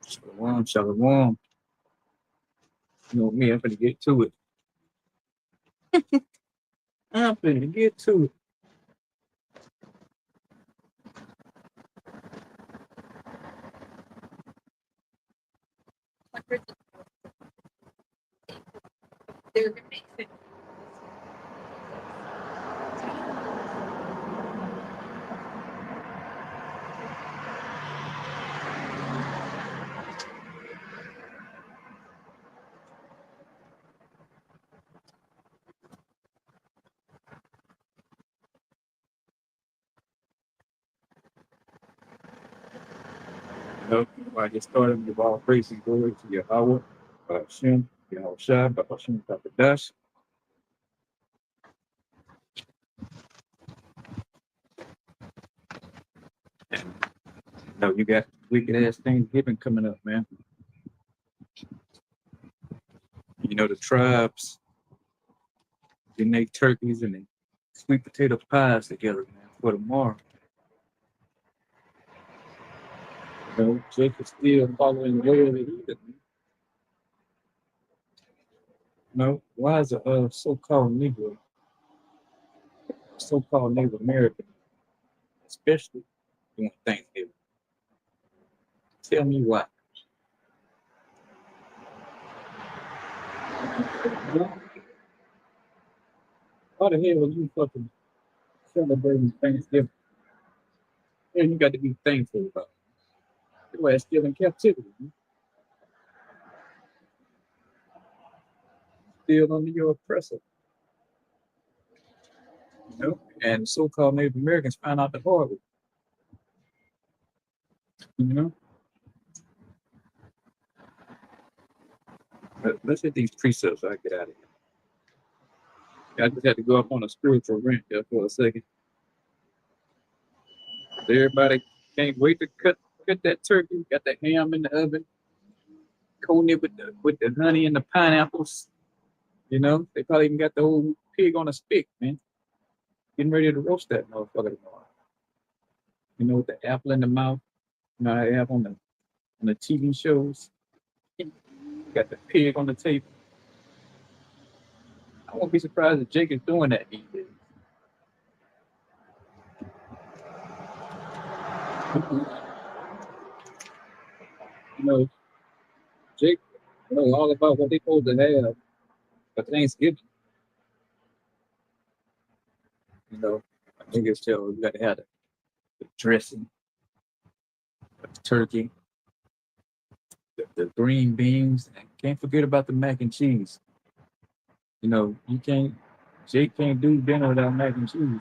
Shalom, shalom. You know me, I'm finna get to it. I'm finna get to it. You know, I just started with all praise and glory to Yahweh, Hashem, Yahweh Shai, Hashem, Dash. And you know, you got wicked ass Thanksgiving coming up, man. You know, the tribes, they make turkeys and they sweet potato pies together, man, for tomorrow. You know, Jacob's still following the way of the heathen. You know, why is a so-called Negro, so-called Native American, especially doing Thanksgiving? Tell me why. Why the hell are you fucking celebrating Thanksgiving? And you got to be thankful about it. Your ass still in captivity. Man. Still under your oppressor. You know? And so-called Native Americans find out the hard way. You know? But let's hit these precepts so I get out of here. I just had to go up on a spiritual rant there for a second. Everybody can't wait to cut that turkey, got the ham in the oven, coating it with the honey and the pineapples. You know, they probably even got the whole pig on a stick, man. Getting ready to roast that motherfucker tomorrow. You know, with the apple in the mouth. You know, I have on the TV shows. Got the pig on the table. I won't be surprised if Jake is doing that these days. You know, Jake knows all about what they supposed to have for Thanksgiving. You know, I think it's still you got to have the dressing, the turkey, the green beans, and can't forget about the mac and cheese. You know, Jake can't do dinner without mac and cheese.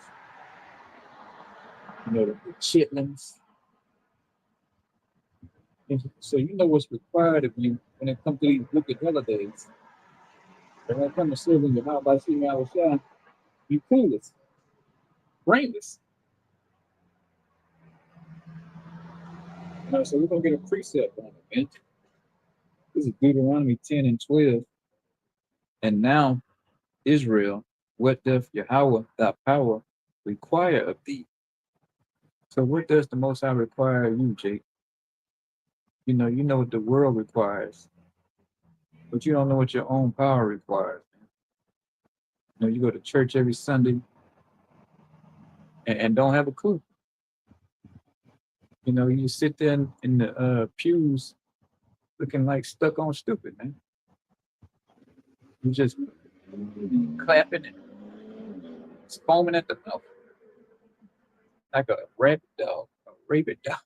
You know, the chitlins. And so you know what's required of you when it comes to these wicked holidays. When it comes to serving your house by seeing our shine, you clueless, brainless. You know, so we're gonna get a precept on it, man. This is Deuteronomy 10 and 12. And now, Israel, what doth Yahweh thy power require of thee? So what does the Most High require of you, Jake? You know what the world requires, but you don't know what your own power requires. You know, you go to church every Sunday and don't have a clue. You know, you sit there in the pews looking like stuck on stupid, man. You just clapping and foaming at the mouth like a rabid dog, a rabid dog,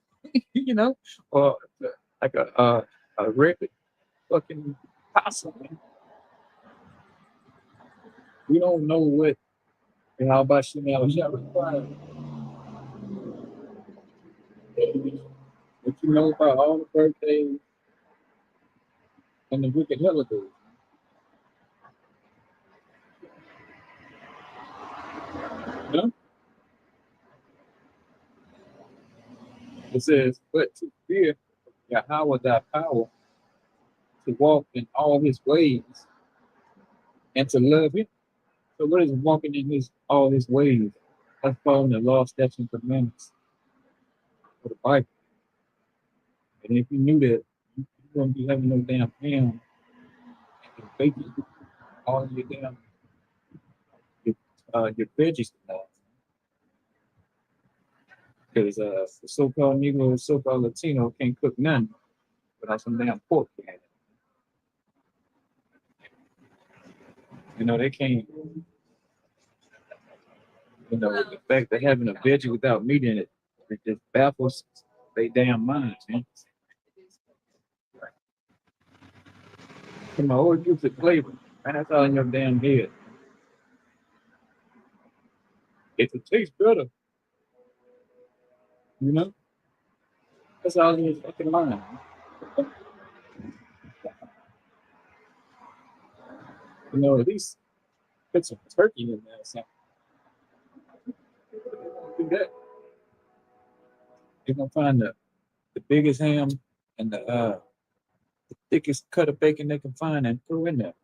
you know, or like a rabid fucking possum. Man. We don't know what and how about Chanel shall require. What you know about all the birthdays and the wicked holidays. You know? It says, but to fear Yahweh thy power, to walk in all his ways, and to love him. So what is walking in all his ways? That's following the law, statutes, and commandments of the Bible. And if you knew that, You won't be having no damn ham and bacon all your damn your, your veggies because the so-called Negro, so-called Latino can't cook nothing without some damn pork in it. You know, they can't, you know, the fact that having a veggie without meat in it, it just baffles they damn minds, man. Come on, always gives it flavor. And that's all in your damn head. If it tastes better, you know, that's all in your fucking mind. You know, at least put some turkey in there or something. Do that. You're gonna find the biggest ham and the thickest cut of bacon they can find and throw in there.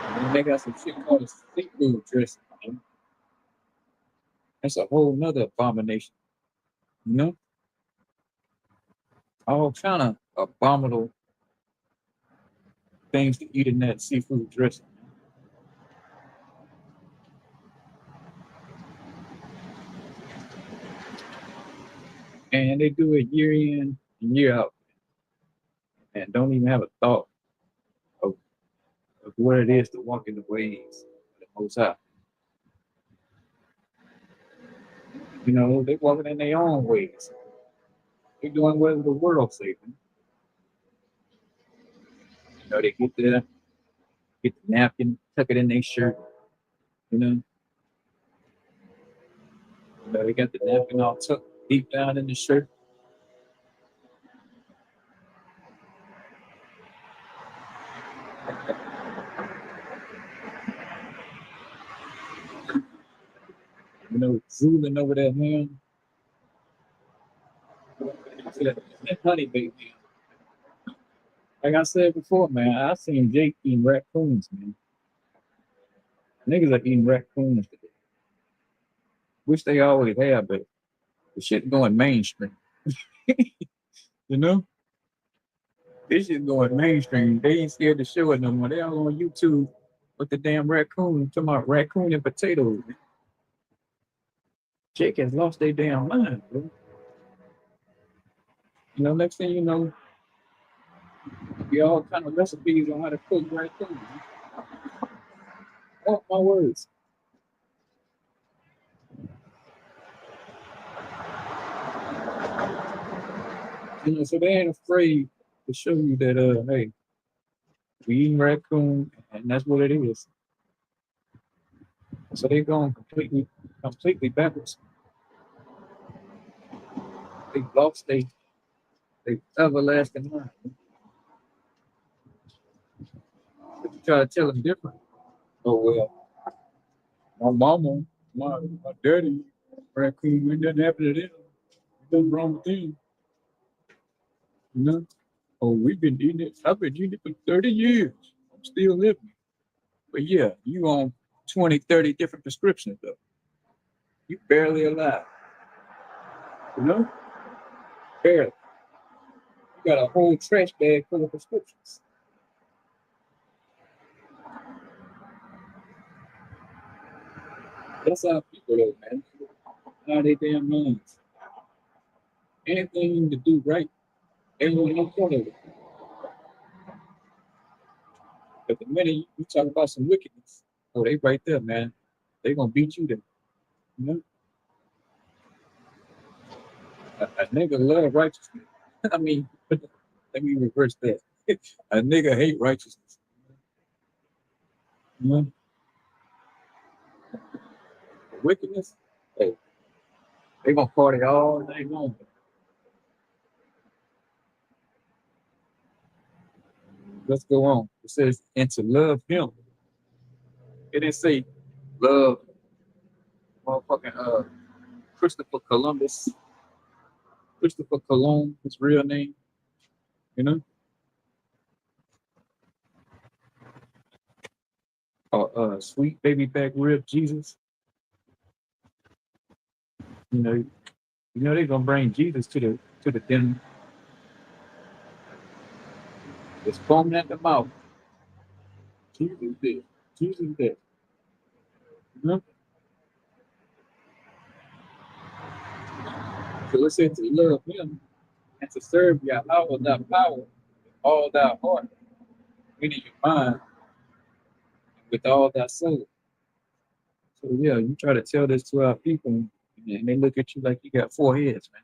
And then they got some shit called a seafood dressing. Man. That's a whole nother abomination. You know? All kind of abominable things to eat in that seafood dressing. And they do it year in and year out and don't even have a thought of, of what it is to walk in the ways of the Most High. You know, they walking in their own ways. They're doing whatever the world says. You know, they get the napkin, tuck it in their shirt. You know, they got the napkin all tucked deep down in the shirt. You know, drooling over that ham. That honey baked ham. Like I said before, man, I seen Jake eating raccoons, man. Niggas are eating raccoons today. Which they always have, but the shit going mainstream. You know? This shit going mainstream. They ain't scared to show it no more. They all on YouTube with the damn raccoon, talking about raccoon and potatoes. Jake has lost their damn mind, bro. You know, next thing you know, be all kind of recipes on how to cook raccoons. Oh my words. You know, so they ain't afraid to show you that hey, we eating raccoon and that's what it is. So they going completely backwards. They lost they everlasting mind. But you try to tell them different. Oh well, my mama, my daddy, raccoon, it doesn't happen to them. Nothing wrong with them, you know? Oh, we've been eating it. I've been eating it for 30 years. I'm still living. But yeah, you on 20, 30 different prescriptions though. You barely alive. You know? Barely. You got a whole trash bag full of prescriptions. That's how people though, man. How they damn minds. Anything to do right, everyone in front of it. But the minute you talk about some wickedness, oh, they right there, man. They gonna beat you there. You know? A nigga love righteousness. I mean, let me reverse that. A nigga hate righteousness. You know? Wickedness, hey, they gonna party all day long. Let's go on. It says, and to love him. It didn't say love motherfucking Christopher Columbus, Christopher Cologne, his real name, you know, or sweet baby back rib Jesus. You know, You know they're gonna bring Jesus to the dinner. It's foaming at the mouth. Jesus this. Jesus this. You know? So it said to love him and to serve Yahweh without power, all thy heart, meaning your mind, with all thy soul. So yeah, you try to tell this to our people, and they look at you like you got four heads, man.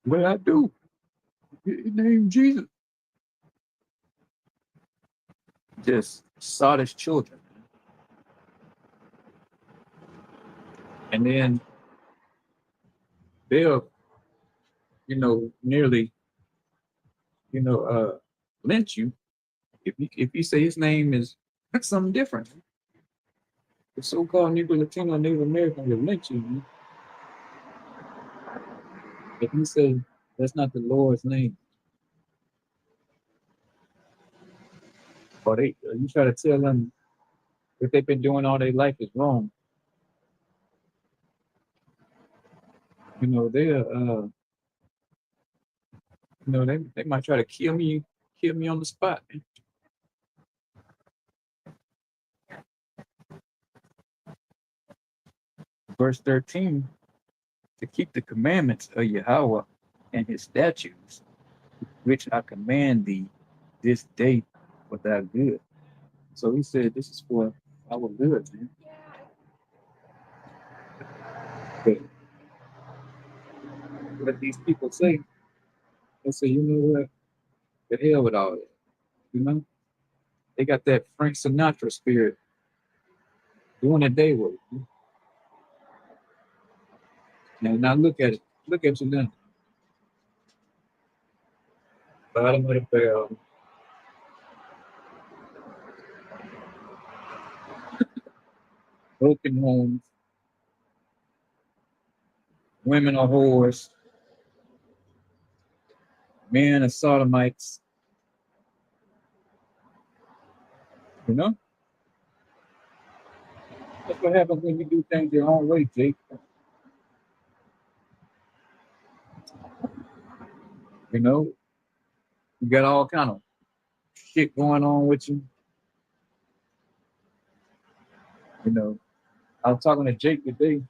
What I do? His name Jesus. Just sottish children. And then they'll, nearly, lynch you if you say his name is something different. The so-called Negro, Latino, Native American will lynch you, man. If you say that's not the Lord's name, or you try to tell them what they've been doing all their life is wrong, they might try to kill me on the spot. Man. Verse 13, to keep the commandments of Yahweh and his statutes, which I command thee this day for thy good. So he said this is for our good, man. But what these people say, they say, you know what? The hell with all that. You know? They got that Frank Sinatra spirit doing it day work. Now look at it. Look at you now. Bottom of the barrel. Broken homes. Women are whores. Men are sodomites. You know? That's what happens when you do things your own way, Jake. You know? You got all kind of shit going on with you. You know, I was talking to Jake today.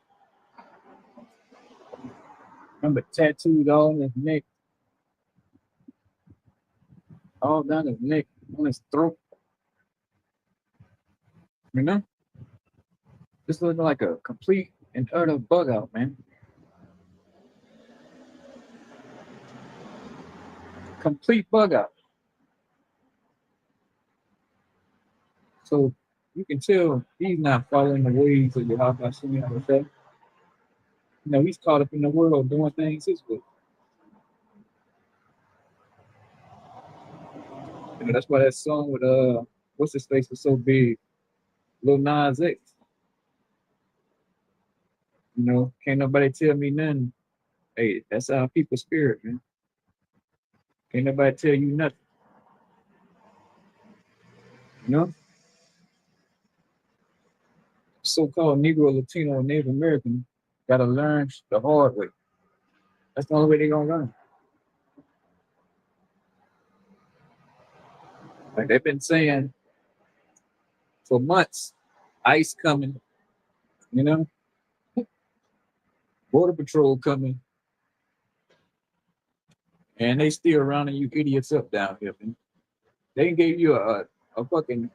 Remember, tattooed all on his neck, all down his neck, on his throat. You know, just looking like a complete and utter bug out, man. Complete bug out. So you can tell he's not following the ways of Yahweh Hashem Yahweh. He's caught up in the world doing things his way. That's why that song with what's his face was so big, Lil Nas X. Can't nobody tell me nothing. Hey, that's our people's spirit, man. Can't nobody tell you nothing. You know? So-called Negro, Latino, and Native American gotta learn the hard way. That's the only way they're gonna learn. Like they've been saying for months, ICE coming, you know, Border Patrol coming, and they still rounding you idiots up down here, man. They gave you a fucking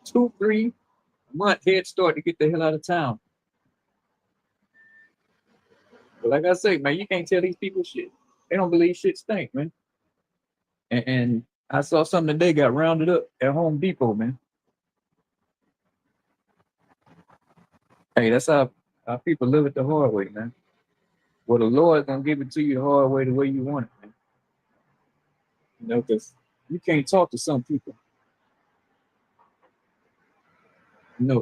2-3 month head start to get the hell out of town. But like I say, man, you can't tell these people shit. They don't believe shit stink, man. And I saw something today got rounded up at Home Depot, man. Hey, that's how people live it the hard way, man. Well, the Lord's gonna give it to you the hard way, the way you want it, man. Because you can't talk to some people.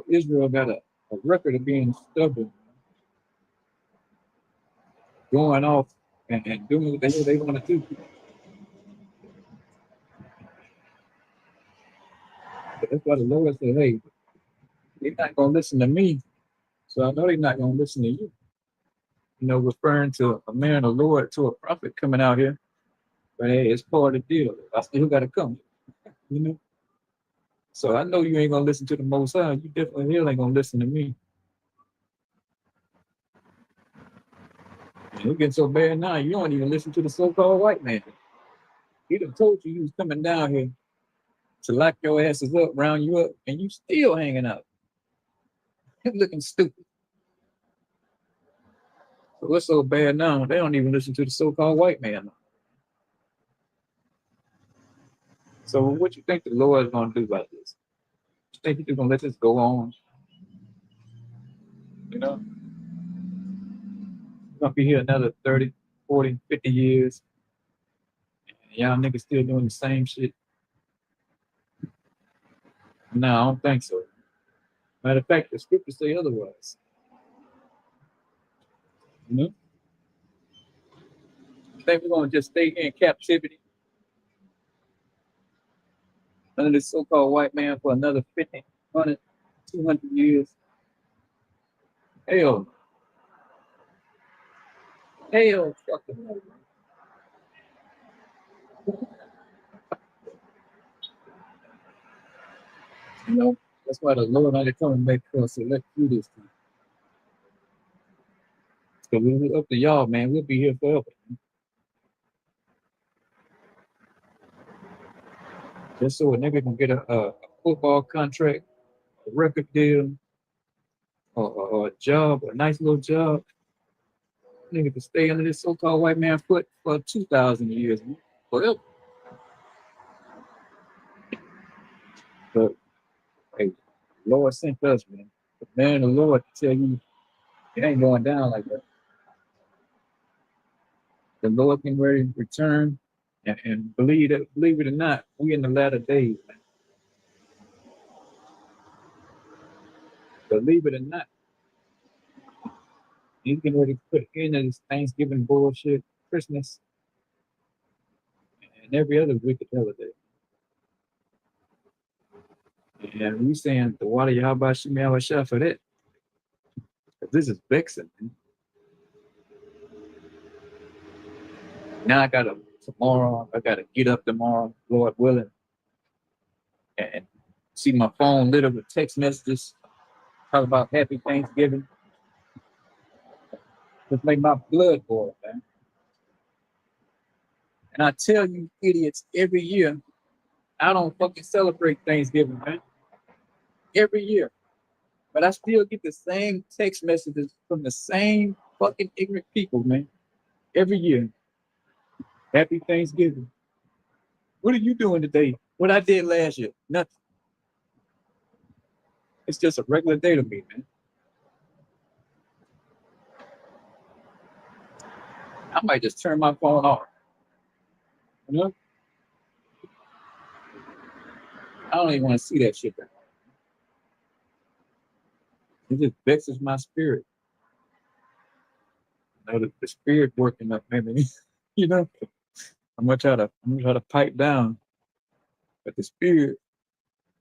Israel got a record of being stubborn, going off and doing what the hell they want to do. But that's why the Lord said, hey, they're not gonna listen to me, so I know they're not gonna listen to you. referring to a man of the Lord, to a prophet coming out here. But hey, it's part of the deal. I still got to come, you know. So I know you ain't gonna listen to the Most High. You definitely hell ain't gonna listen to me. And it's getting so bad now, you don't even listen to the so-called white man. He done told you he was coming down here to lock your asses up, round you up, and you still hanging out. Looking stupid. So what's so bad now? They don't even listen to the so-called white man. So what you think the Lord is gonna do about this? You think he's gonna let this go on? You know, we're gonna be here another 30, 40, 50 years. And y'all niggas still doing the same shit. No, I don't think so. Matter of fact, the scriptures say otherwise. You know? You think we're gonna just stay here in captivity under this so-called white man for another 50, 100, 200 years? Hell, hell, fucking no. You know, that's why the Lord had to come and make us select through this time. Because it's up to y'all, man. We'll be here forever. Just so a nigga can get a football contract, a record deal, or a job, a nice little job. Nigga can stay under this so-called white man foot for 2,000 years, man. Forever. But hey, Lord sent us, man. The man of the Lord to tell you it ain't going down like that. The Lord can ready to return, and believe it or not, we in the latter days, man. Believe it or not, he's getting ready to put in this Thanksgiving bullshit, Christmas, and every other wicked holiday. And we saying the water Yahweh Shemel Shah for that. This is vexing, man. Now I gotta get up tomorrow, Lord willing, and see my phone lit up with text messages, talk about happy Thanksgiving. Just make my blood boil, man. And I tell you idiots every year, I don't fucking celebrate Thanksgiving, man. Every year. But I still get the same text messages from the same fucking ignorant people, man. Every year. Happy Thanksgiving. What are you doing today? What I did last year? Nothing. It's just a regular day to me, man. I might just turn my phone off. You know? I don't even want to see that shit. It just vexes my spirit. You know, the spirit working up, maybe. You know? I'm gonna try to pipe down, but the spirit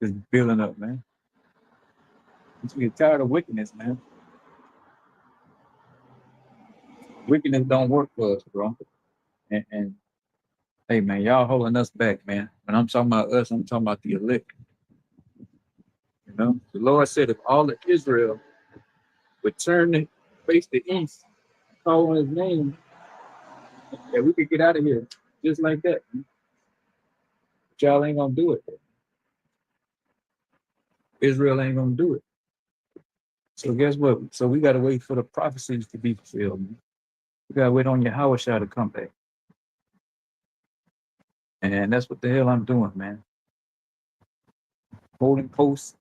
is building up, man. I'm just get tired of wickedness, man. Wickedness don't work for us, bro. And hey, man, y'all holding us back, man. When I'm talking about us, I'm talking about the elect. You know, the Lord said if all of Israel would turn and face the east, call on His name, that we could get out of here just like that. Man. But y'all ain't gonna do it. Israel ain't gonna do it. So guess what? So we gotta wait for the prophecies to be fulfilled. Man. We gotta wait on Yahweh to come back. And that's what the hell I'm doing, man. Holding posts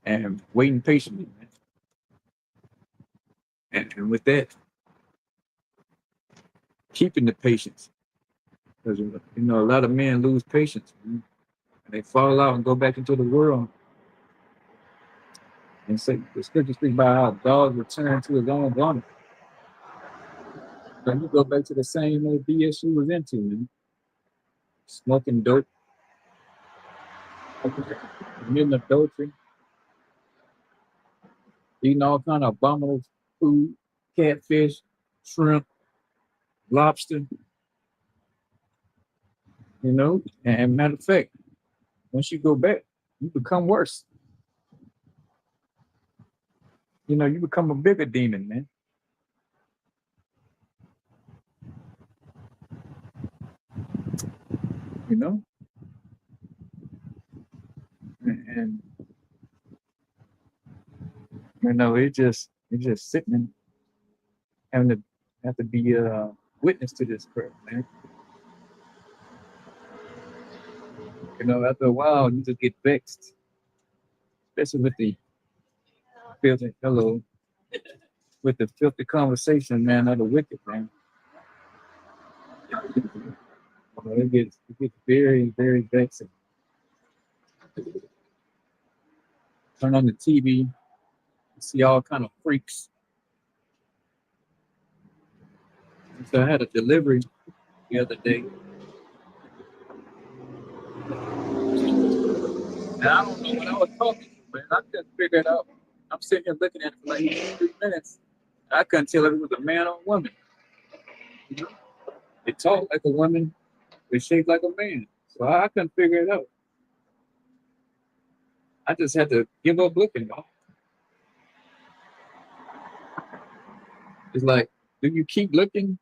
and waiting patiently, man. And with that, keeping the patience. Because, you know, a lot of men lose patience. Man. And they fall out and go back into the world. And say, the scripture speaks about how dogs return to his own vomit. And you go back to the same old BS you was into, man. Smoking dope, committing adultery, eating all kind of abominable food, catfish, shrimp, lobster, you know. And matter of fact, once you go back, you become worse. You know, you become a bigger demon, man. You know, and you know, it's just sitting and having to have to be a witness to this crap, man. You know, after a while, you just get vexed, especially with the filthy hello, with the filthy conversation, man, of the wicked, man. You know, it gets very, very vexing. Turn on the TV, you see all kind of freaks. So I had a delivery the other day, and I don't know what I was talking to, man. I couldn't figure it out. I'm sitting here looking at it for like 3 minutes. I couldn't tell if it was a man or a woman. You know? It talked like a woman, it shaped like a man. So I couldn't figure it out. I just had to give up looking. It's like, do you keep looking?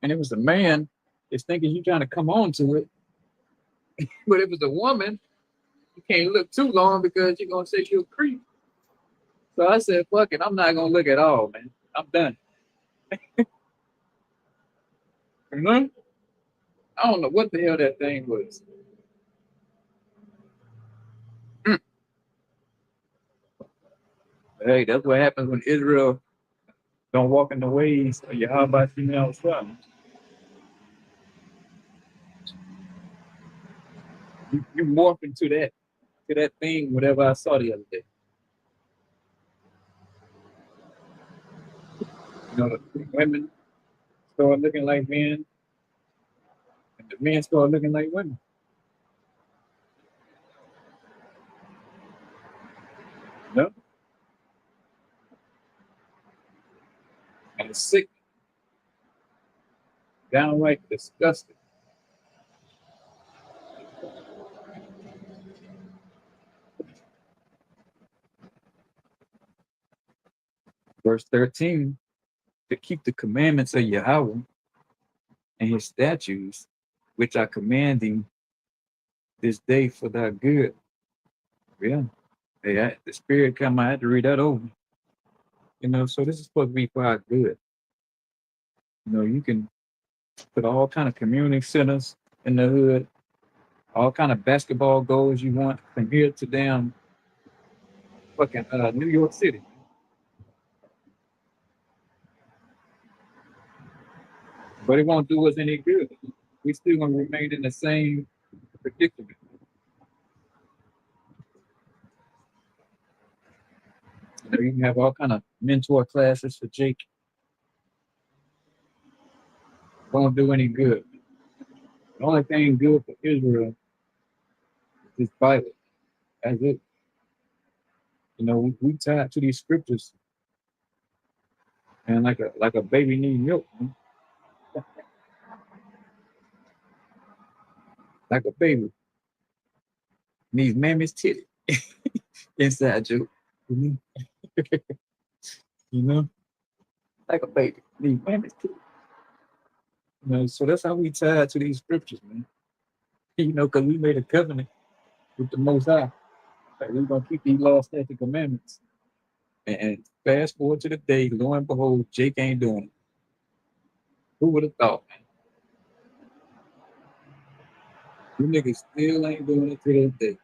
And it was a man, it's thinking you're trying to come on to it. But if it's a woman, you can't look too long because you're gonna say you're a creep. So I said, fuck it, I'm not gonna look at all, man. I'm done. You know? I don't know what the hell that thing was. Mm. Hey, that's what happens when Israel don't walk in the ways of Yahweh female son. You morph into that thing, whatever I saw the other day. You know, the women start looking like men, and the men start looking like women. You know? And it's sick, downright disgusting. Verse 13, to keep the commandments of Yahweh and his statutes, which I command thee this day for thy good. Yeah. Hey, the spirit come, I had to read that over. You know, so this is supposed to be for our good. You know, you can put all kind of community centers in the hood, all kind of basketball goals you want from here to down fucking New York City. But it won't do us any good. We still gonna remain in the same predicament. You know, you can have all kind of mentor classes for Jake. Won't do any good. The only thing good for Israel is Bible. That's it. You know, we tied to these scriptures and like a baby need milk, man. Like a baby needs mammy's titty inside you. You know, you know, like a baby needs mammy's titty. You know, so that's how we tied to these scriptures, man. You know, because we made a covenant with the Most High. Like we're gonna keep these laws, statutes, commandments. And fast forward to the day, lo and behold, Jake ain't doing it. Who would have thought, man? You niggas still ain't doing it to this day.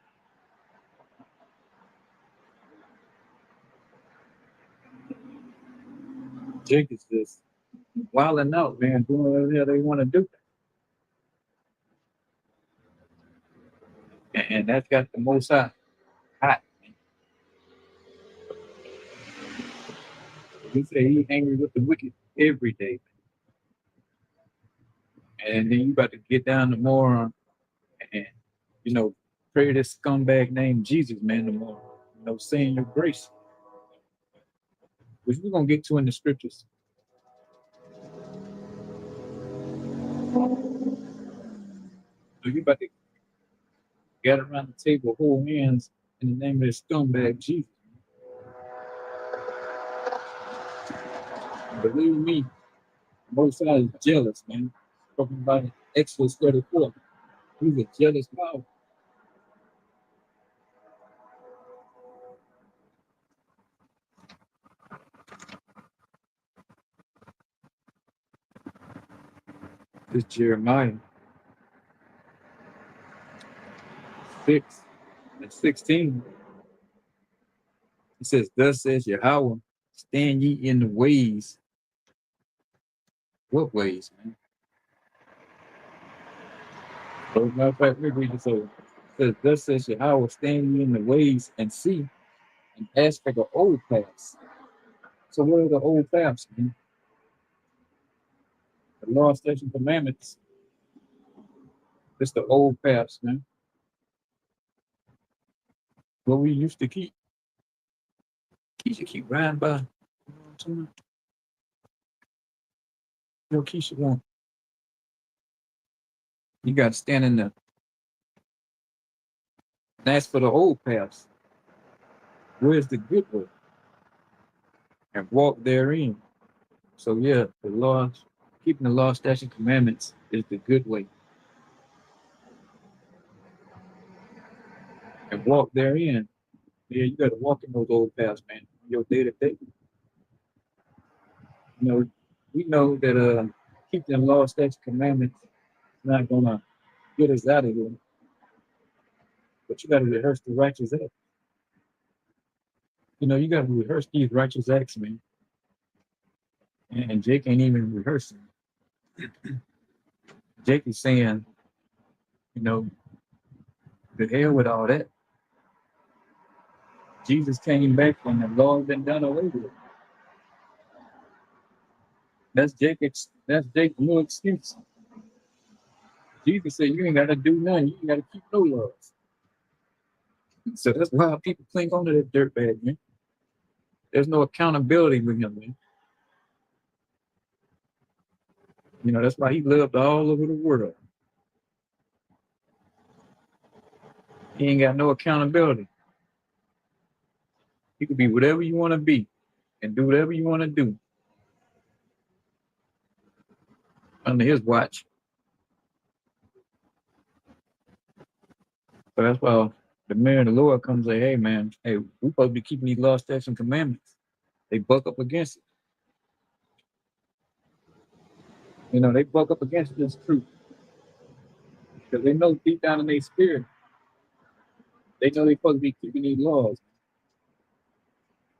Jake is just wilding out, man, doing whatever the hell they want to do. And that's got the Most High hot. He say he angry with the wicked every day. And then you about to get down to more and, you know, pray this scumbag named Jesus, man, tomorrow. You know, saying your grace, which we're gonna get to in the scriptures. So you about to gather around the table, hold hands in the name of this scumbag Jesus. Believe me, most side is jealous, man. Talking about Exodus 34. He's a jealous power. This Jeremiah 6 and 16. He says, thus says Yahweh, stand ye in the ways. What ways, man? So, matter of fact, we read this over. It says, thus says Yahweh, stand ye in the ways and see and ask for the old paths. So what are the old paths, man? The law, statutes, and commandments. It's the old paths, man. What we used to keep. Keisha keep riding by. You know what I'm talking about? You know, Keisha want. You got to stand in the. That's for the old paths. Where's the good way? And walk therein. So yeah, the law, keeping the law, statutes, and commandments is the good way. And walk therein. Yeah, you got to walk in those old paths, man. Your day to day. You know, we know that keeping the law, statutes, and commandments is not gonna get us out of here. But you got to rehearse the righteous acts. You know, you got to rehearse these righteous acts, man. And Jake ain't even rehearsing. Jake is saying, you know, the hell with all that. Jesus came back and the law has been done away with. That's Jake's no excuse. Jesus said you ain't gotta do nothing, you ain't gotta keep no laws. So that's why people cling on to that dirtbag, man. There's no accountability with him, man. You know, that's why he lived all over the world. He ain't got no accountability. You can be whatever you want to be and do whatever you want to do under his watch. So that's why the man of the Lord comes and say, hey man, hey, we supposed to be keeping these laws, statutes, and commandments. They buck up against it. You know, they buck up against this truth. Because they know deep down in their spirit, they know they're supposed to be keeping these laws.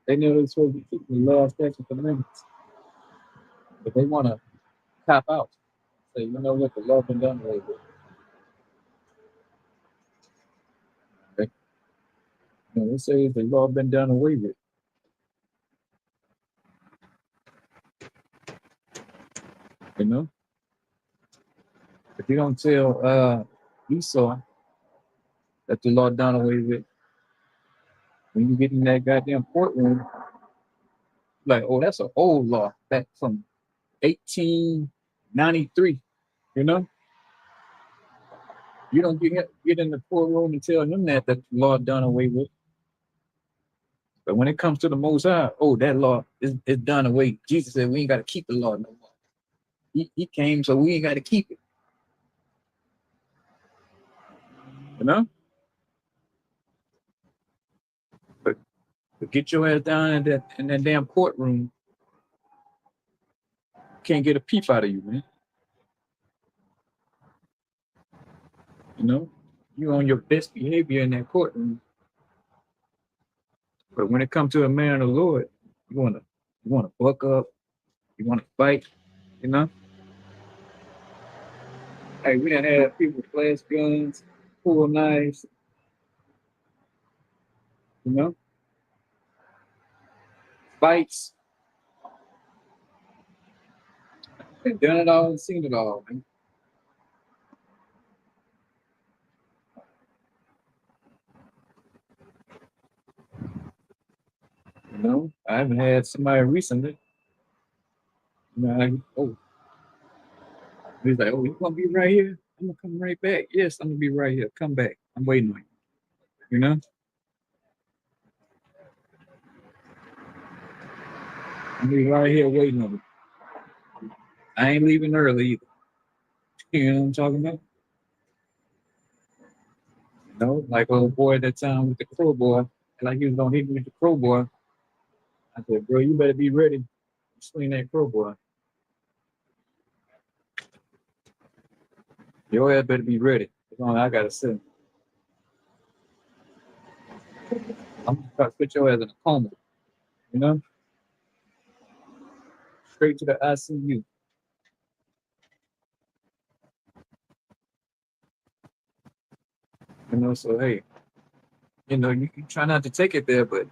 They know they're supposed to be keeping the laws, statutes, and commandments. But they want to cop out. Say, you know what, the law been done away with. Okay? You know, they say the law been done away with. You know? If you don't tell Esau that the law done away with, when you get in that goddamn courtroom, like, oh, that's an old law back from 1893. You know, you don't get in the courtroom and tell him that the law done away with. But when it comes to the Most High, oh, that law is done away. Jesus said we ain't got to keep the law no more. He came, so we ain't got to keep it. You know, but get your ass down in that damn courtroom. Can't get a peep out of you, man. You know, you on your best behavior in that courtroom. But when it comes to a man of the Lord, you wanna buck up, you wanna fight, you know. Hey, we done had people flash guns, pull knives, you know, fights. They've done it all and seen it all, man. You know, I haven't had somebody recently. You know, like, oh, he's like, oh, you gonna be right here? I'm gonna come right back. Yes, I'm gonna be right here. Come back. I'm waiting on you. You know? I'm gonna be right here waiting on you. I ain't leaving early either. You know what I'm talking about? No, like old boy that time with the crowbar. Like he was gonna hit me with the crowbar. I said, bro, you better be ready to swing that crowbar. Your ass better be ready. As long as I gotta sit. I'm gonna try to put your ass in a coma. You know? Straight to the ICU. You know, so hey, you try not to take it there, but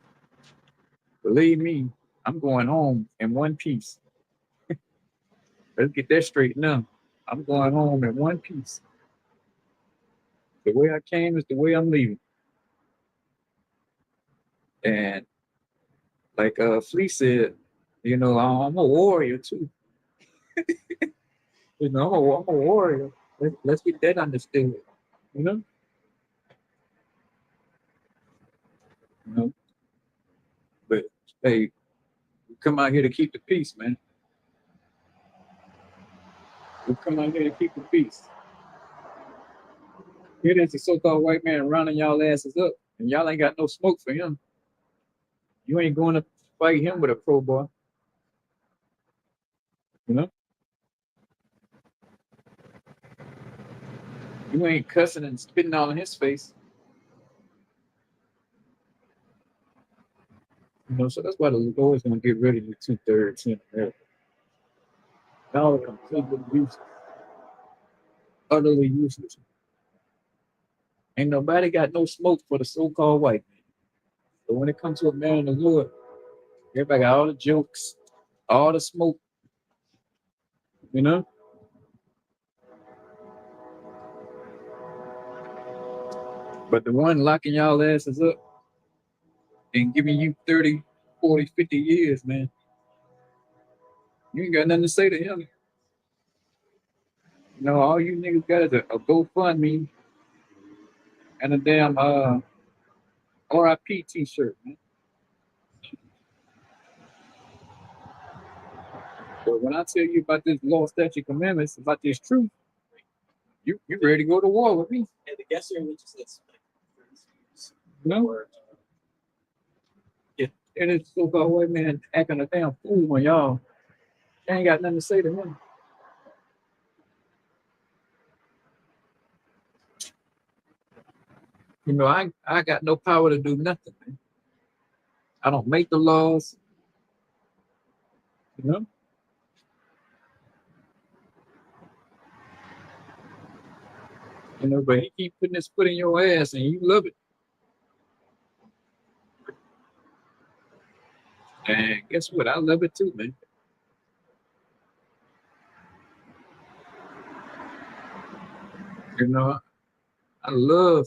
believe me, I'm going home in one piece. Let's get that straight now. I'm going home in one piece. The way I came is the way I'm leaving. And like Flea said, I'm a warrior too. I'm a warrior. Let's get that understood. You know, you know. But hey, we come out here to keep the peace, man. We come out here to keep the peace. Here there's a so-called white man rounding y'all asses up, and y'all ain't got no smoke for him. You ain't going to fight him with a crowbar. You know, you ain't cussing and spitting all in his face. So that's why the Lord's gonna get rid of the 2/3 in America. Y'all are completely useless, utterly useless. Ain't nobody got no smoke for the so-called white man. But when it comes to a man of the Lord, everybody got all the jokes, all the smoke, you know? But the one locking y'all asses up and giving you 30, 40, 50 years, man, you ain't got nothing to say to him. All you niggas got is a GoFundMe and a damn RIP t-shirt, man. But when I tell you about this law, statute, commandments, about this truth, you ready to go to war with me. And the guest here, which is no. Yeah. And it's so-called white man acting a damn fool on y'all. They ain't got nothing to say to him. I got no power to do nothing, man. I don't make the laws, you know. But he keep putting his foot in your ass and you love it. And guess what? I love it too, man. I love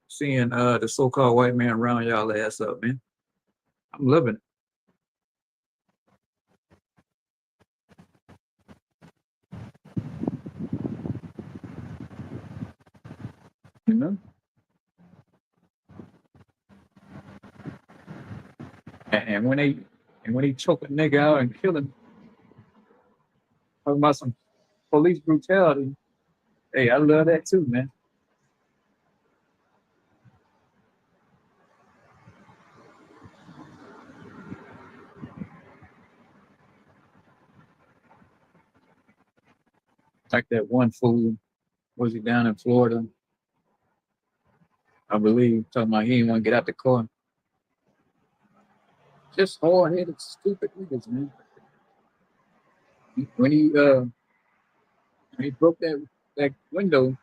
seeing the so-called white man round y'all ass up, man. I'm loving it. You know? And when they choke a nigga out and kill him, talking about some police brutality. Hey, I love that too, man. Like that one fool, was he down in Florida? I believe, talking about he didn't want to get out the car. Just hard-headed, stupid niggas, man. When he broke that window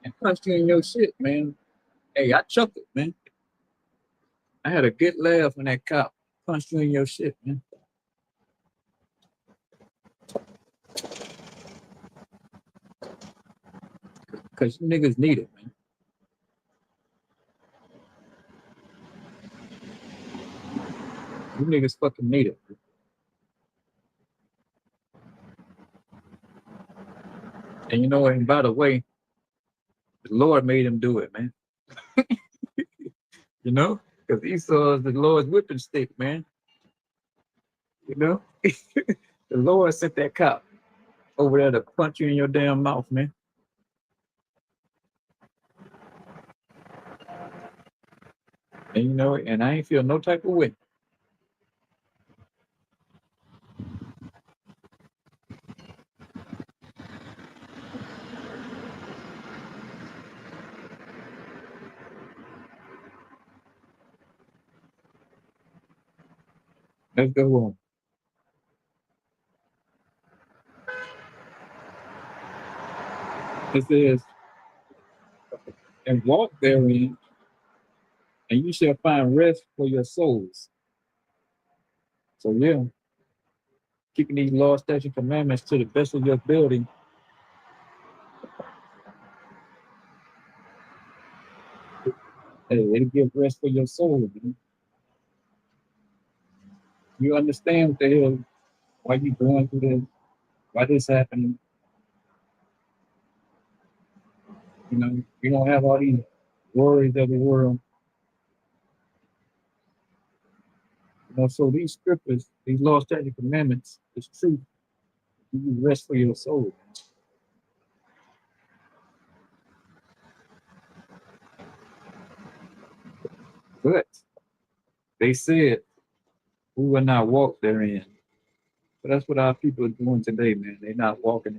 and punched you in your shit, man. Hey, I chuckled, man. I had a good laugh when that cop punched you in your shit, man. Cause you niggas need it, man. You niggas fucking need it. And and by the way, The Lord made him do it, man. You know, because Esau is the Lord's whipping stick, man. You know, the Lord sent that cop over there to punch you in your damn mouth, man. And you know, and I ain't feel no type of way. Let's go on. It says, and walk therein, and you shall find rest for your souls. So yeah, keeping these laws, statutes, commandments to the best of your ability, it'll give rest for your soul. Man. You understand what the hell, why you going through this, why this happening. You know, you don't have all these worries of the world. You know, so these scriptures, these laws, statutes, commandments, is truth. You rest for your soul. But they said we will not walk therein. But that's what our people are doing today, man. They're not walking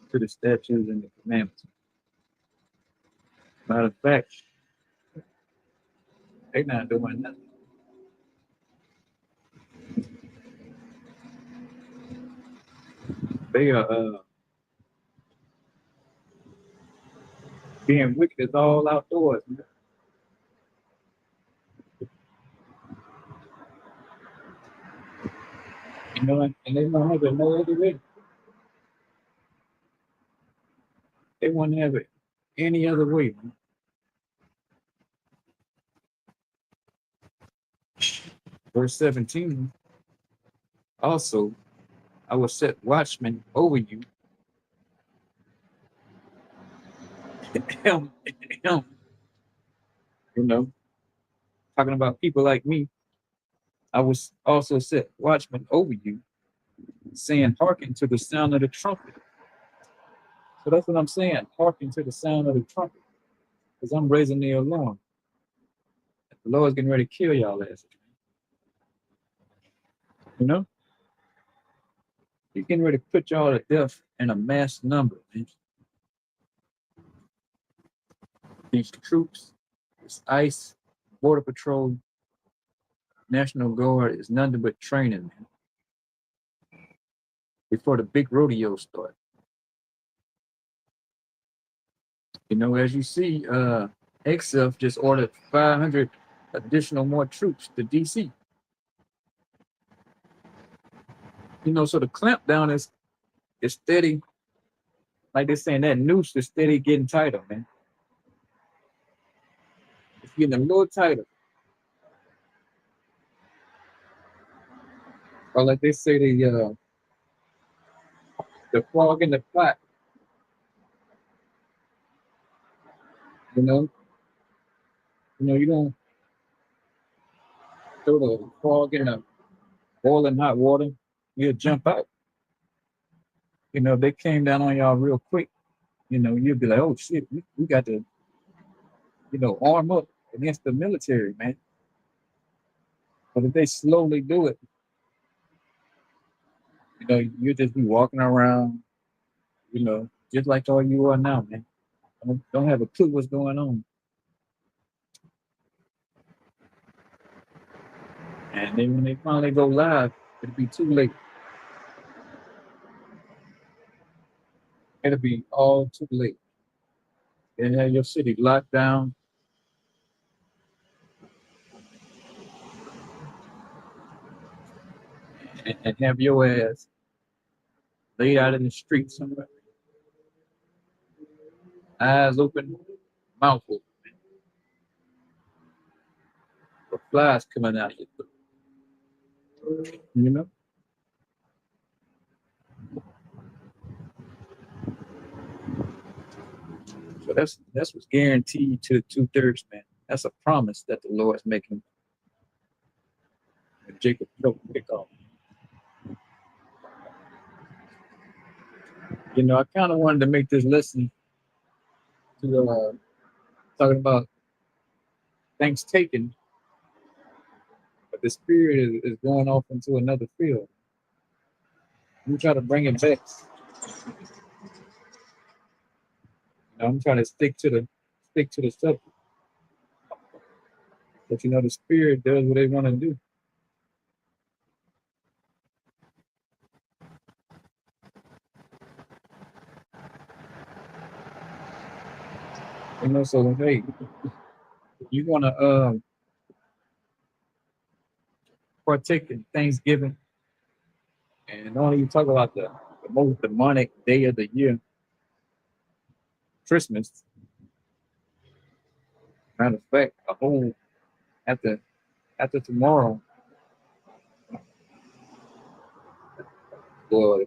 into the statutes and the commandments. Matter of fact, they're not doing nothing. They are being wicked is all outdoors, man. You know, and they don't have it no other way. They want to have it any other way, man. Verse 17, also, I will set watchmen over you. Him, him, you know, talking about people like me. I was also set watchmen over you, saying, hearken to the sound of the trumpet. So that's what I'm saying. Hearken to the sound of the trumpet. Because I'm raising the alarm. The Lord's getting ready to kill y'all asses. You know? He's getting ready to put y'all to death in a mass number, man. These troops, this ICE, Border Patrol, National Guard is nothing but training, man. Before the big rodeo start. You know, as you see, XF just ordered 500 additional more troops to DC. You know, so the clampdown is steady. Like they're saying, that noose is steady getting tighter, man. It's getting a little tighter. Or like they say, the frog in the pot. You know, you don't throw the frog in the boiling hot water. You'll jump out. You know, if they came down on y'all real quick, you know, you'd be like, oh shit, we got to, arm up against the military, man. But if they slowly do it, you know, you just be walking around, just like all you are now, man. Don't have a clue what's going on. And then when they finally go live, it'll be too late. It'll be all too late. And have your city locked down. And have your ass laid out in the street somewhere. Eyes open, mouth open. The flies coming out of your throat. You know? That's what's guaranteed to the 2/3 man. That's a promise that the Lord's making. And Jacob helped pick off. I kind of wanted to make this lesson to talking about things taken, but the spirit is going off into another field. We try to bring it back. I'm trying to stick to the subject. But the spirit does what they want to do. So hey, you want to partake in Thanksgiving, and only you talk about the most demonic day of the year, Christmas. Matter of fact, a whole after tomorrow, or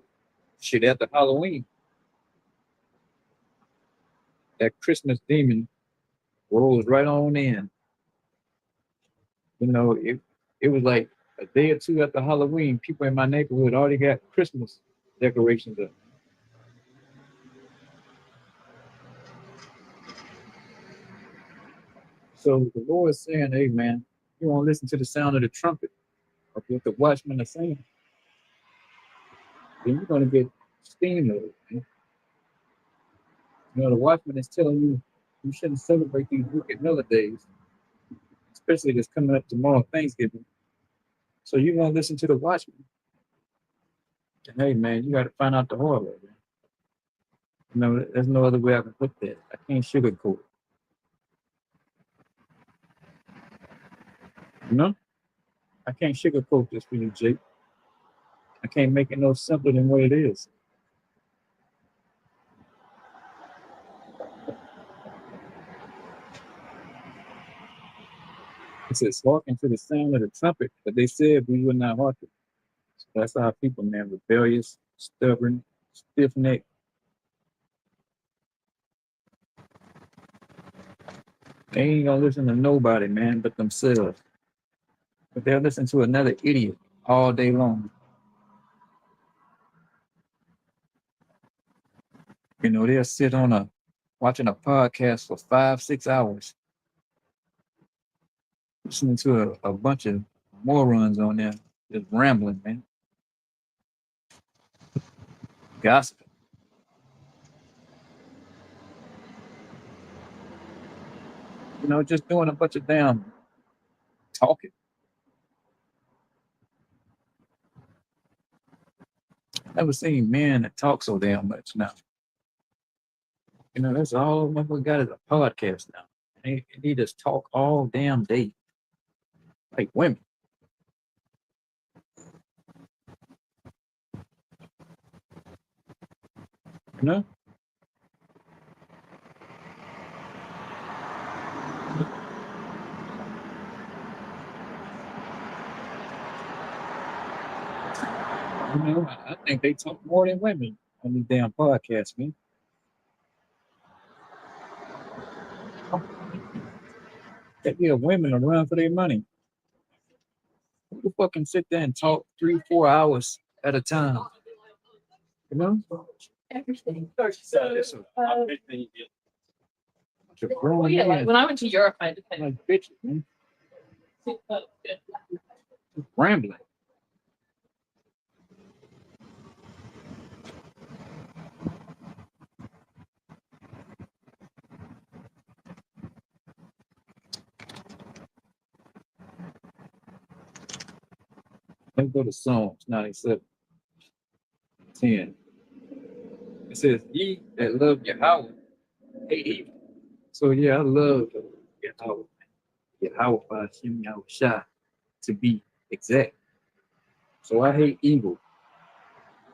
shit after Halloween, that Christmas demon rolls right on in. It was like a day or two after Halloween, people in my neighborhood already got Christmas decorations up. So the Lord is saying, hey man, you want to listen to the sound of the trumpet or what the watchmen are saying, then you're going to get steamrolled. The watchman is telling you shouldn't celebrate these wicked holidays, especially that's coming up tomorrow, Thanksgiving. So you're going to listen to the watchman. And hey man, you got to find out the hard way, man. There's no other way I can put that. I can't sugarcoat it. I can't sugarcoat this for you, Jake. I can't make it no simpler than what it is. It says, hearken to the sound of the trumpet, but they said we would not hearken. So that's how people, man, rebellious, stubborn, stiff necked. They ain't gonna listen to nobody, man, but themselves. But they'll listen to another idiot all day long. They'll sit watching a podcast for 5-6 hours, listening to a bunch of morons on there, just rambling, man. Gossiping. Just doing a bunch of damn talking. Never seen men that talk so damn much now. That's all we got is a podcast now. They just talk all damn day, like women. You know? I think they talk more than women on these damn podcasts, man. They give women a run for their money. Who fucking sit there and talk 3-4 hours at a time? Everything. Yeah, when I went to Europe, I had to pay. Like bitches, man. Rambling. Let's go to Psalms 97:10. It says, ye that love Yahweh hate evil. So yeah, I love Yahweh. Yahweh Hashem Yahushua, to be exact. So I hate evil.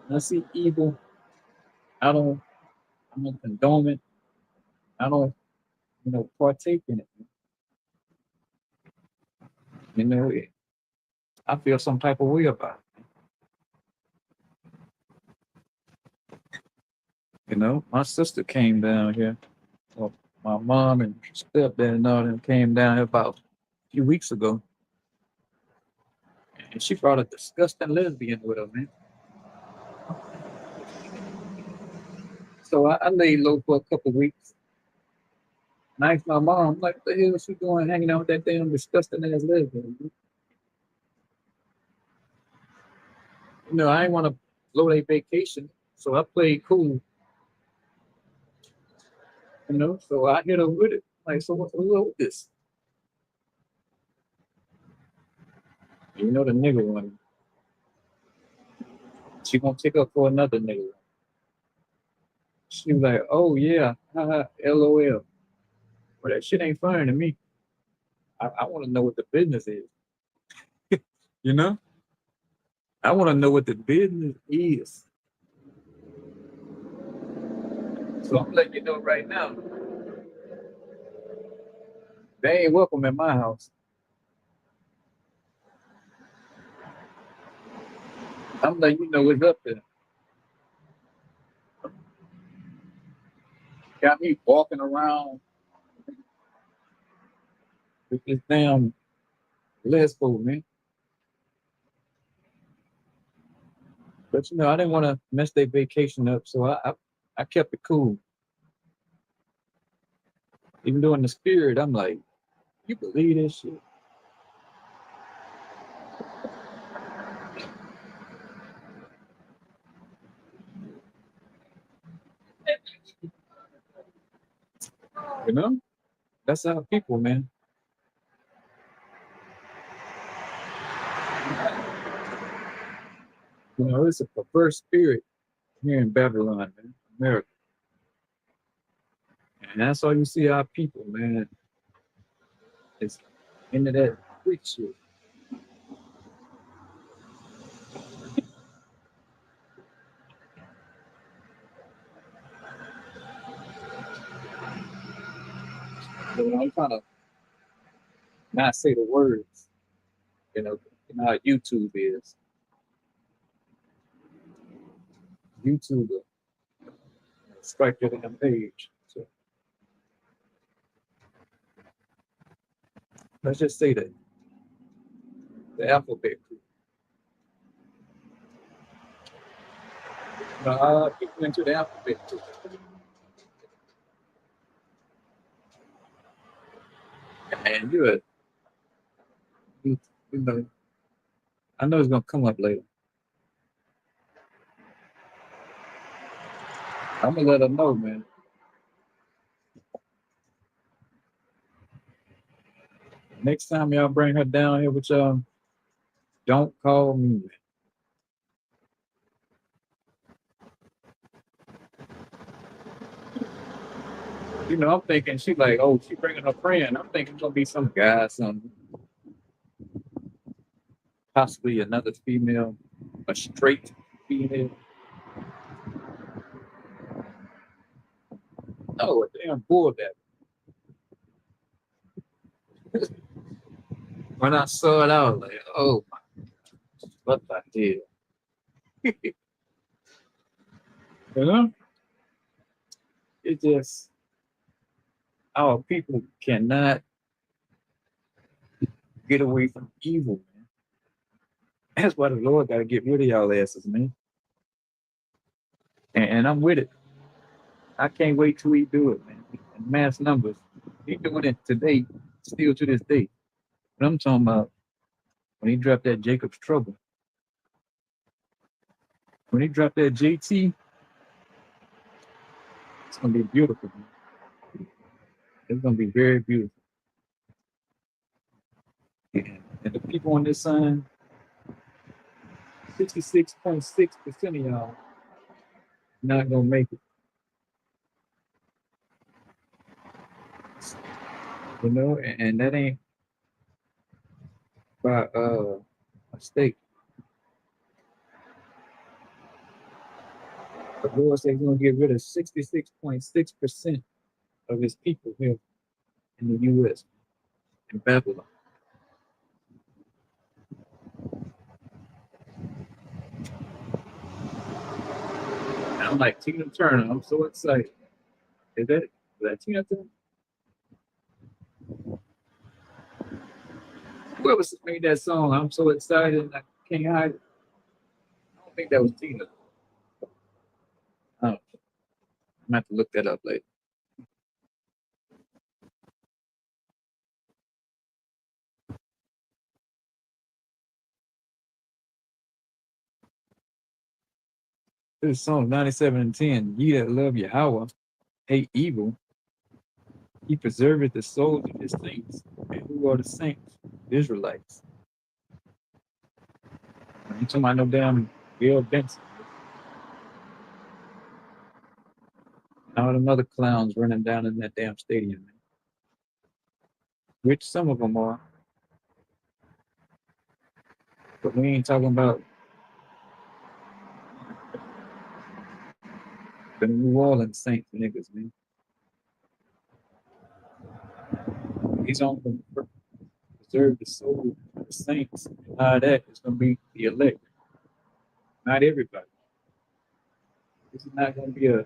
When I see evil, I don't condone it. I don't, partake in it. I feel some type of way about it. My sister came down here. Well, my mom and stepdad and all them came down here about a few weeks ago, and she brought a disgusting lesbian with her, man. So I laid low for a couple weeks. And I asked my mom, like, what the hell is she doing hanging out with that damn disgusting ass lesbian? You know, I didn't want to blow their vacation, so I played cool, you know. So I hit her with it. Like, so what's up with this? You know, the nigga one. She gonna take up for another nigga. She was like, oh yeah, haha, LOL. But that shit ain't funny to me. I want to know what the business is. You know, I want to know what the business is. So I'm letting you know right now, they ain't welcome in my house. I'm letting you know what's up there. Got me walking around with this damn lesbo, man. But you know, I didn't want to mess their vacation up, so I kept it cool. Even though in the spirit, I'm like, you believe this shit? You know, that's how people, man. You know, it's a perverse spirit here in Babylon, man, America. And that's all you see our people, man. It's into that freak shit. So I'm trying to not say the words, you know how YouTube is. YouTube will strike your damn page. So let's just say that the alphabet group. You know, people into the alphabet group. And you know, I know it's gonna come up later. I'm gonna let her know, man. Next time y'all bring her down here with y'all, don't call me. You know, I'm thinking she like, oh, she bringing her friend. I'm thinking it's gonna be some guy, some possibly another female, a straight female. No, a damn bull that. When I saw it, I was like, oh my, what the hell? You know, it just our people cannot get away from evil, man. That's why the Lord got to get rid of y'all asses, man. And I'm with it. I can't wait till we do it, man. In mass numbers. He doing it today, still to this day. But I'm talking about when he dropped that Jacob's Trouble. When he dropped that JT, it's gonna be beautiful, man. It's gonna be very beautiful. And the people on this sign, 66.6% of y'all not gonna make it. You know, and that ain't by mistake. The Lord said he's gonna get rid of 66.6% of his people here in the US, in Babylon. And I'm like Tina Turner, I'm so excited. Is that Tina Turner? Whoever made that song, I'm so excited and I can't hide it. I don't think that was Tina. I'm gonna have to look that up later. This song 97 and 10. Ye that love Yahweh, hate evil, he preserveth the souls of his saints. And who are the saints? Israelites. You talking about no damn Bill Benson. All them other clowns running down in that damn stadium, man. Which some of them are. But we ain't talking about the New Orleans Saints niggas, man. He's on the preserve the soul of the saints. And how that is gonna be the elect. Not everybody. This is not gonna be an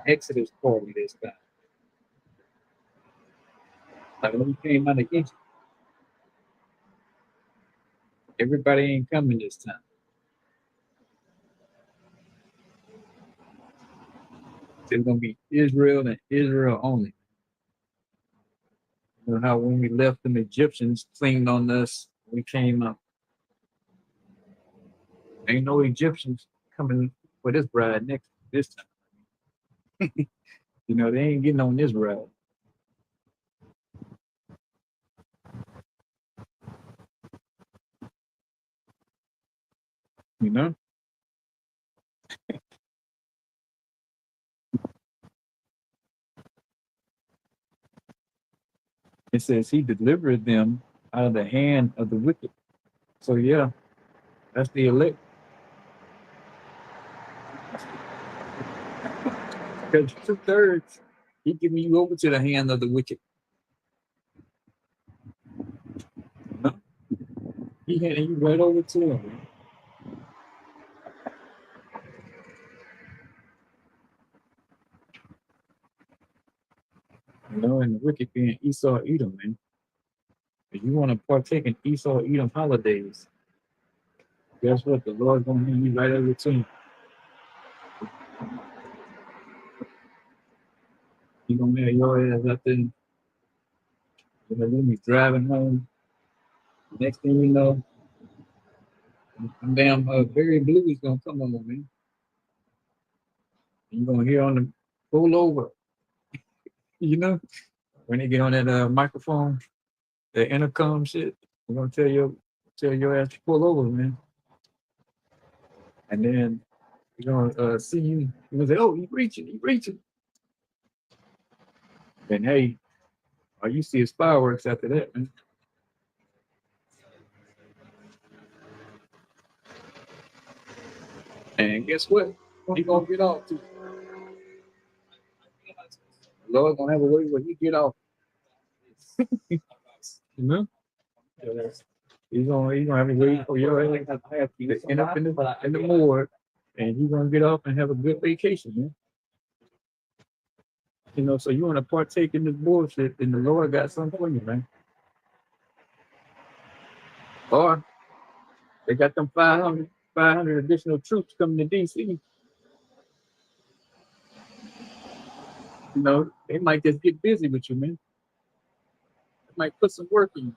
Exodus party this time. Like when we came out of Egypt, everybody ain't coming this time. It's gonna be Israel and Israel only. You know how when we left them Egyptians cleaned on us, we came up. Ain't no Egyptians coming for this bride next this time. You know, they ain't getting on this ride. You know? It says he delivered them out of the hand of the wicked. So yeah, that's the elect. Because 2/3, he giving you over to the hand of the wicked. You know? He handing you right over to him, man. You know, and the wicked being Esau Edom, man. If you want to partake in Esau Edom holidays, guess what? The Lord's gonna hand you right over to him. He gonna have your ass out there. You know, when you driving home. Next thing you know, some damn Barry Blue is gonna come on, man. And you're gonna hear on the pull over, you know, when they get on that microphone, the intercom shit. They're gonna tell your ass to pull over, man. And then you're gonna see you. You're gonna say, "Oh, he's reaching." And hey, all you see is fireworks after that, man. And guess what? He gonna get off too. The Lord gonna have a way where he get off. You know? He's gonna have a way for your ass to end up in the morgue, and he's gonna get off and have a good vacation, man. You know, so you want to partake in this bullshit, and the Lord got something for you, man. Or they got them 500 additional troops coming to DC. You know, they might just get busy with you, man. They might put some work in you.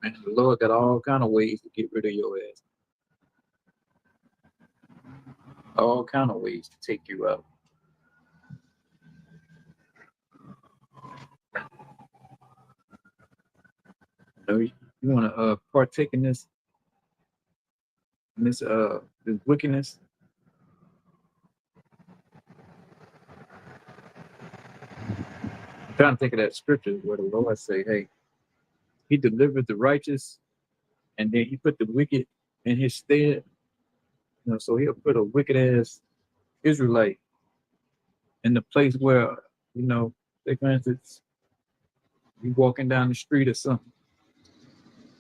Man, the Lord got all kind of ways to get rid of your ass. All kind of ways to take you out. You know, you want to partake in this this wickedness. I'm trying to think of that scripture where the Lord say, "Hey, He delivered the righteous, and then He put the wicked in His stead." You know, so He'll put a wicked ass Israelite in the place where, you know, say for instance, you walking down the street or something,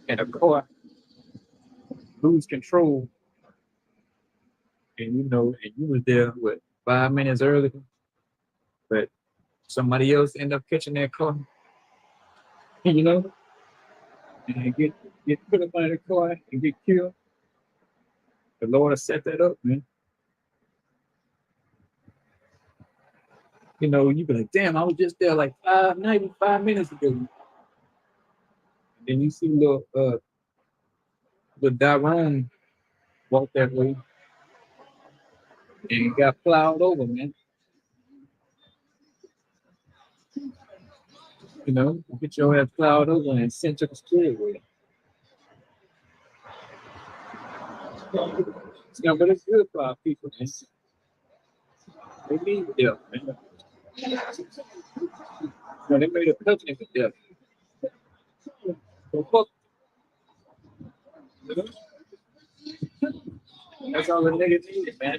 and a car lose control, and you know, and you was there with 5 minutes early, but somebody else end up catching that car, you know, and get put up under the car and get killed. The Lord has set that up, man. You know, you be like, damn, I was just there like 5 minutes ago. And then you see little Daron walk that way and he got plowed over, man. You know, get your ass plowed over and sent to the spirit. Yeah, but it's good for our people, man. They need death, man. No, they made a covenant with death. So fuck, you know? That's all the niggas needed, man.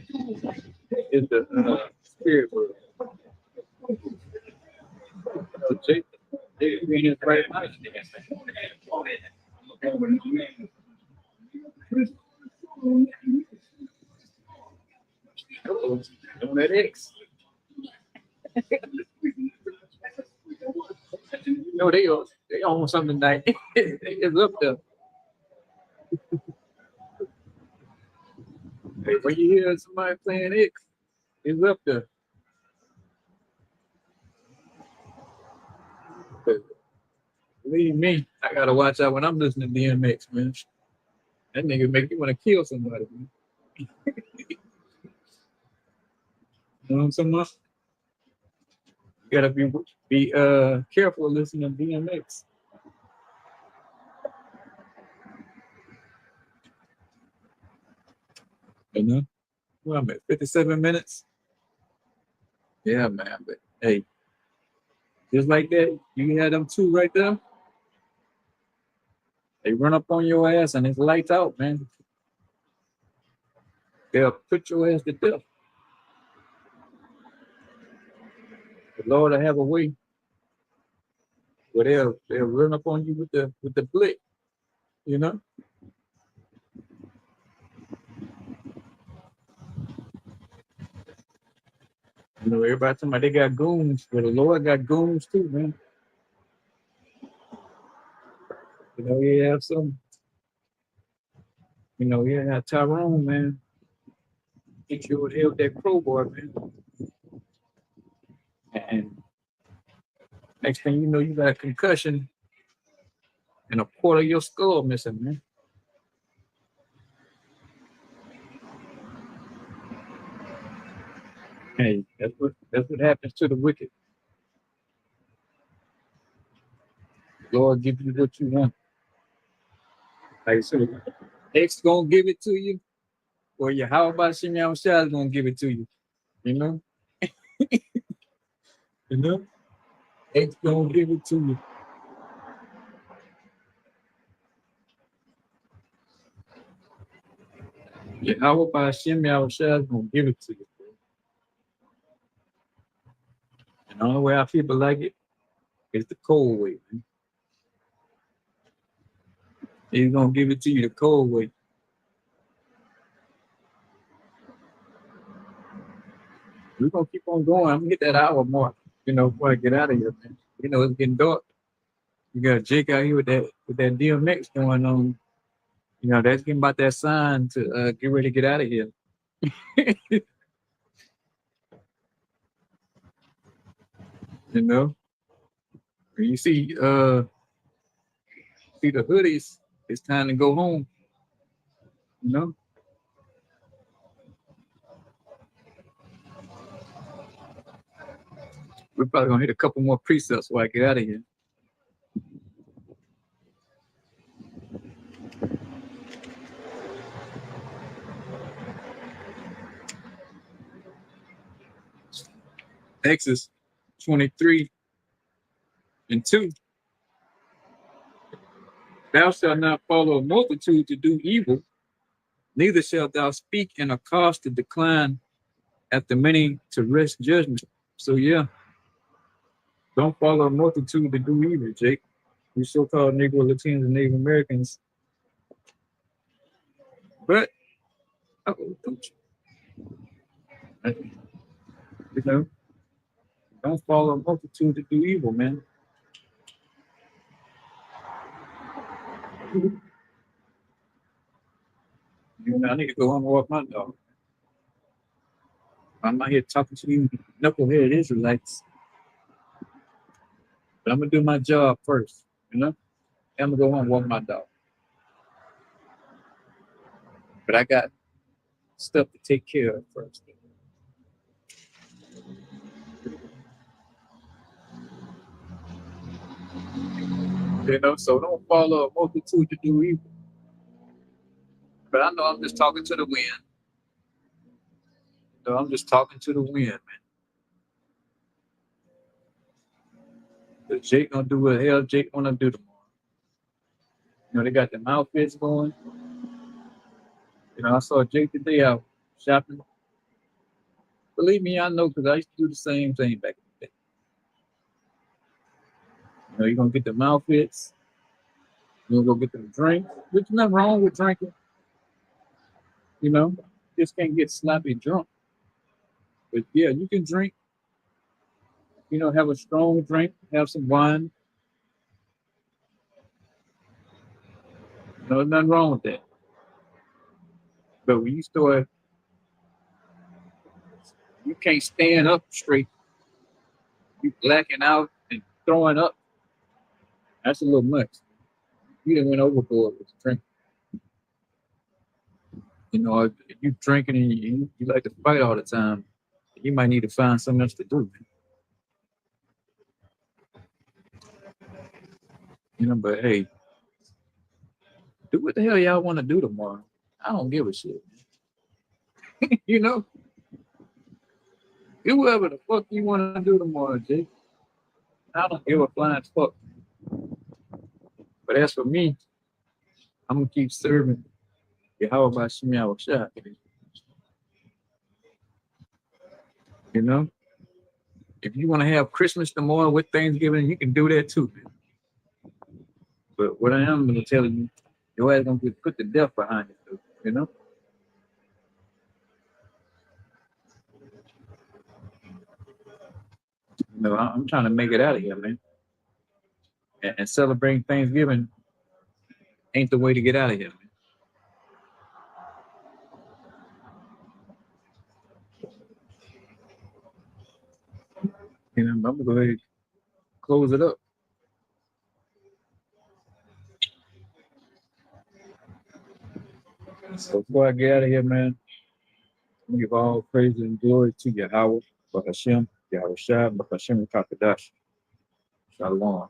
Is the spirit world. So Jake being his right mind, man. Doing that X. You know they own something tonight. It's up there. Hey, when you hear somebody playing X, it's up there. But believe me, I gotta watch out when I'm listening to DMX, man. That nigga make you want to kill somebody, man. You know what I'm saying? You gotta be careful listening to DMX. You know? Well, I'm at 57 minutes. Yeah, man. But hey, just like that, you had them two right there. They run up on your ass and it's lights out, man. They'll put your ass to death. The Lord will have a way where they'll run up on you with the blick, you know. You know, everybody talking about they got goons, but the Lord got goons too, man. You know, you have some, you know, you have Tyrone, man. Hit you over the head with that crowbar, man. And next thing you know, you got a concussion and a quarter of your skull missing, man. Hey, that's what happens to the wicked. Lord give you what you want. Like I said, X gonna give it to you, or your how about Shimon Shah is gonna give it to you. You know? You know? X gonna give it to you. Yeah, how about Shimon Shah is gonna give it to you. And the only way our people like it is the cold way, man. He's gonna give it to you the cold way. We're gonna keep on going. I'm gonna hit that hour mark, you know, before I get out of here, man. You know, it's getting dark. You got Jake out here with that DMX going on. You know, that's getting about that sign to get ready to get out of here. You know, when you see the hoodies, it's time to go home. You know, we're probably gonna hit a couple more precepts before I get out of here. Exodus 23:2. Thou shalt not follow a multitude to do evil, neither shalt thou speak in a cause to decline after many to wrest judgment. So yeah, don't follow a multitude to do evil, Jake. We so-called Negro, Latinos, and Native Americans. But don't you? You know, don't follow a multitude to do evil, man. You know, I need to go home and walk my dog. I'm not here talking to you knucklehead Israelites, but I'm gonna do my job first. You know, I'm gonna go home and walk my dog. But I got stuff to take care of first. You know, so don't follow a multitude to do evil. But I know I'm just talking to the wind. No, I'm just talking to the wind, man. But Jake gonna do what the hell Jake wanna do tomorrow. You know, they got them outfits going. You know, I saw Jake today out shopping. Believe me, I know because I used to do the same thing back in the day. You know, you're gonna get them outfits, you're gonna go get them drinks. There's nothing wrong with drinking, you know. Just can't get sloppy drunk. But yeah, you can drink, you know, have a strong drink, have some wine. You know, there's nothing wrong with that. But when you start, you can't stand up straight, you blacking out and throwing up. That's a little much. You done went overboard with the drink. You know, if you drinking and you like to fight all the time, you might need to find something else to do. You know, but hey, do what the hell y'all want to do tomorrow. I don't give a shit. You know, do whatever the fuck you want to do tomorrow, Jake. I don't give a flying fuck. But as for me, I'm gonna keep serving Yahweh by Shemiah Shah. You know, if you want to have Christmas tomorrow with Thanksgiving, you can do that too. Man. But what I am gonna tell you, your ass gonna get put to death behind it, though, you know. You know, I'm trying to make it out of here, man. And celebrating Thanksgiving ain't the way to get out of here, man. You know, I'm gonna go ahead and close it up. So before I get out of here, man, I give all praise and glory to Yahweh, Bahashem, Yahweh Shai, Bahashem Kakadash. Shalom.